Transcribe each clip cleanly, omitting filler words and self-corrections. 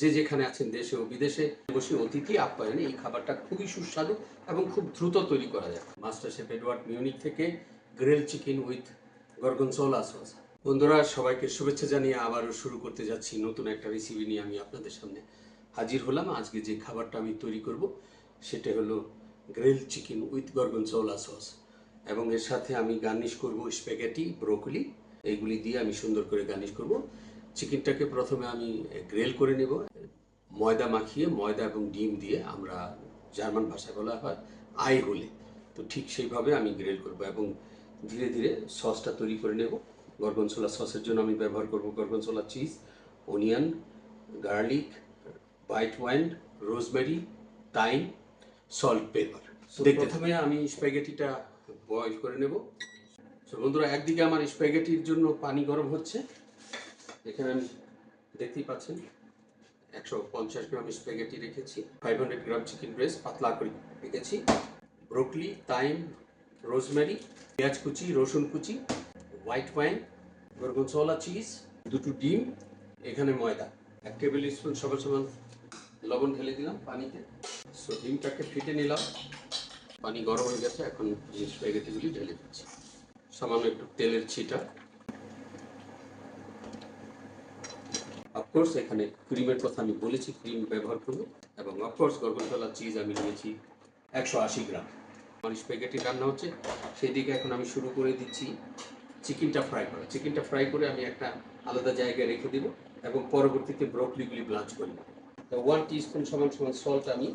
যে যেখানে আছেন দেশে ও বিদেশে বসে অতিথি আপ্যায়নে এই খাবারটা খুবই সুস্বাদু এবং খুব দ্রুত তৈরি করা যায়। মাস্টার শেফ এডওয়ার্ড মিউনিক থেকে গ্রিল চিকেন উইথ গর্গনজোলা সস। বন্ধুরা, সবাইকে শুভেচ্ছা জানিয়ে আবারও শুরু করতে যাচ্ছি নতুন একটা রেসিপি নিয়ে। আমি আপনাদের সামনে হাজির হলাম। আজকে যে খাবারটা আমি তৈরি করব সেটা হলো গ্রিল চিকেন উইথ গর্গনজোলা সস, এবং এর সাথে আমি গার্নিশ করব স্প্যাগেটি, ব্রোকলি, এইগুলি দিয়ে আমি সুন্দর করে গার্নিশ করব। চিকেনটাকে প্রথমে আমি গ্রিল করে নেব, ময়দা মাখিয়ে, ময়দা এবং ডিম দিয়ে, আমরা জার্মান ভাষায় বলা হয় আই হোলে। তো ঠিক সেইভাবে আমি গ্রিল করব এবং ধীরে ধীরে সসটা তৈরি করে নেব। গর্গনজোলা সসের জন্য আমি ব্যবহার করব gorgonzola cheese, onion, garlic, white wine, rosemary, thyme, salt, pepper. প্রথমে আমি স্প্যাগেটিটা বয়েল করে নেব। তো বন্ধুরা, একদিকে আমার স্প্যাগেটির জন্য পানি গরম হচ্ছে। এখানে আমি দেখতেই পাচ্ছেন 150 গ্রাম স্প্যাগেটি রেখেছি, 500 গ্রাম চিকেন ব্রেস্ট পাতলা করে রেখেছি, ব্রোকলি, থাইম, রোজমেরি, পেঁয়াজ কুচি, রসুন কুচি, হোয়াইট ওয়াইন, গর্গনজোলা চিজ, দুটো ডিম, এখানে ময়দা, 1 টেবিল স্পুন সমান সমান লবণ ঢেলে দিলাম পানিতে। সো ডিমটাকে ফেটে নিলাম, পানি গরম হয়ে গেছে। এখন এই স্প্যাগেটিগুলি ঢেলে দিচ্ছি, সামান্য একটু তেলের ছিটা। অফকোর্স এখানে ক্রিমের কথা আমি বলেছি, ক্রিম ব্যবহার করব। এবং অফকোর্স গর্গনজোলা চিজ আমি নিয়েছি 180 গ্রাম। আমার স্প্যাগেটি রান্না হচ্ছে, সেই দিকে এখন আমি শুরু করে দিচ্ছি চিকেনটা ফ্রাই করা। চিকেনটা ফ্রাই করে আমি একটা আলাদা জায়গায় রেখে দেবো এবং পরবর্তীতে ব্রোকলিগুলি ব্লাঞ্চ করে নেব। 1 টিস্পুন সমান সমান সল্ট আমি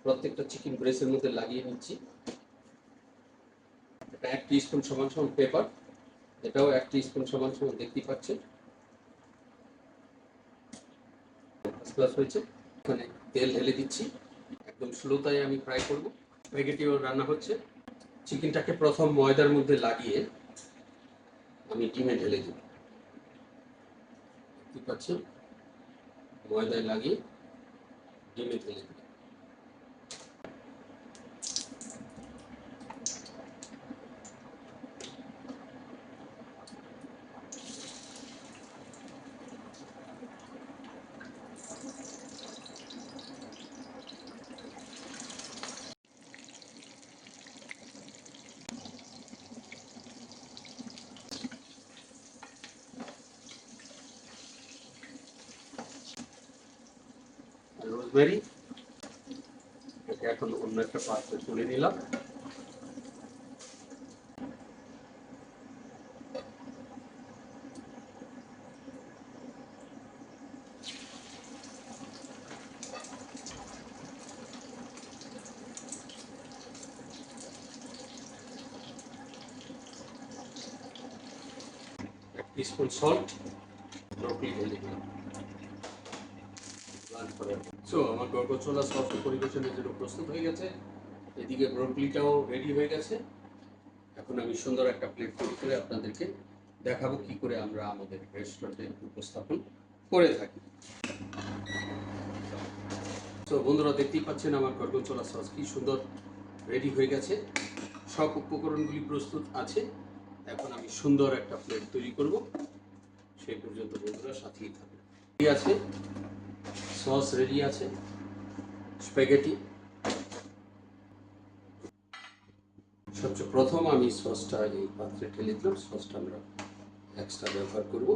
প্রত্যেকটা চিকেন ব্রেস্টের মধ্যে লাগিয়ে নিচ্ছি। 1 টিস্পুন সমান সমান পেপার, এটাও 1 টিস্পুন সমান সমান, দেখতেই পাচ্ছেন প্লাস হয়েছে। এখানে তেল ঢেলে দিচ্ছি, একদম স্লোতায় আমি ফ্রাই করব। স্প্যাগেটিও রান্না হচ্ছে। চিকেনটাকে প্রথম ময়দার মধ্যে লাগিয়ে আমি ডিমে ঢেলে দেব, দেখতে পাচ্ছেন, ময়দায় লাগিয়ে ডিমে ঢেলে দেব। রোজমেরি, এটাকে এখন অন্য একটা পাত্রে তুলে নিলাম। এক টিস্পুন সল্ট, ব্রোকলি ঢেলে দিলাম। সো আমার গর্গনজোলা সস পরিবেশনের জন্য প্রস্তুত হয়ে গেছে। এদিকে ব্রোকলিটাও রেডি হয়ে গেছে। এখন আমি সুন্দর একটা প্লেট তৈরি করে আপনাদেরকে দেখাবো কি করে আমরা আমাদের রেস্টুরেন্টে উপস্থাপন করে থাকি। তো বন্ধুরা, দেখতেই পাচ্ছেন আমার গর্গনজোলা সস কি সুন্দর রেডি হয়ে গেছে। সব উপকরণগুলি প্রস্তুত আছে। এখন আমি সুন্দর একটা প্লেট তৈরি করব। সেই পর্যন্ত বন্ধুরা সাথেই থাকবে। রেডি আছে, সস রেডি আছে, স্প্যাগেটি। সবচেয়ে প্রথম আমি সসটা এই পাত্রে ঢেলে দিলাম। সসটা আমরা এক্সট্রা ব্যবহার করব।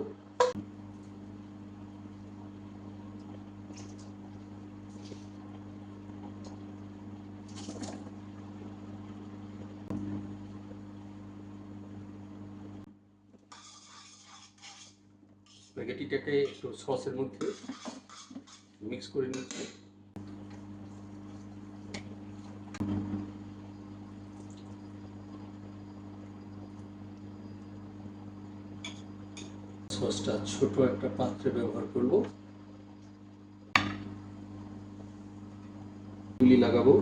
স্প্যাগেটিটাকে একটু সসের মধ্যে মিক্স করে নিচ্ছি। সসটা ছোট একটা পাত্রে ব্যবহার করব, গুলি লাগাবো।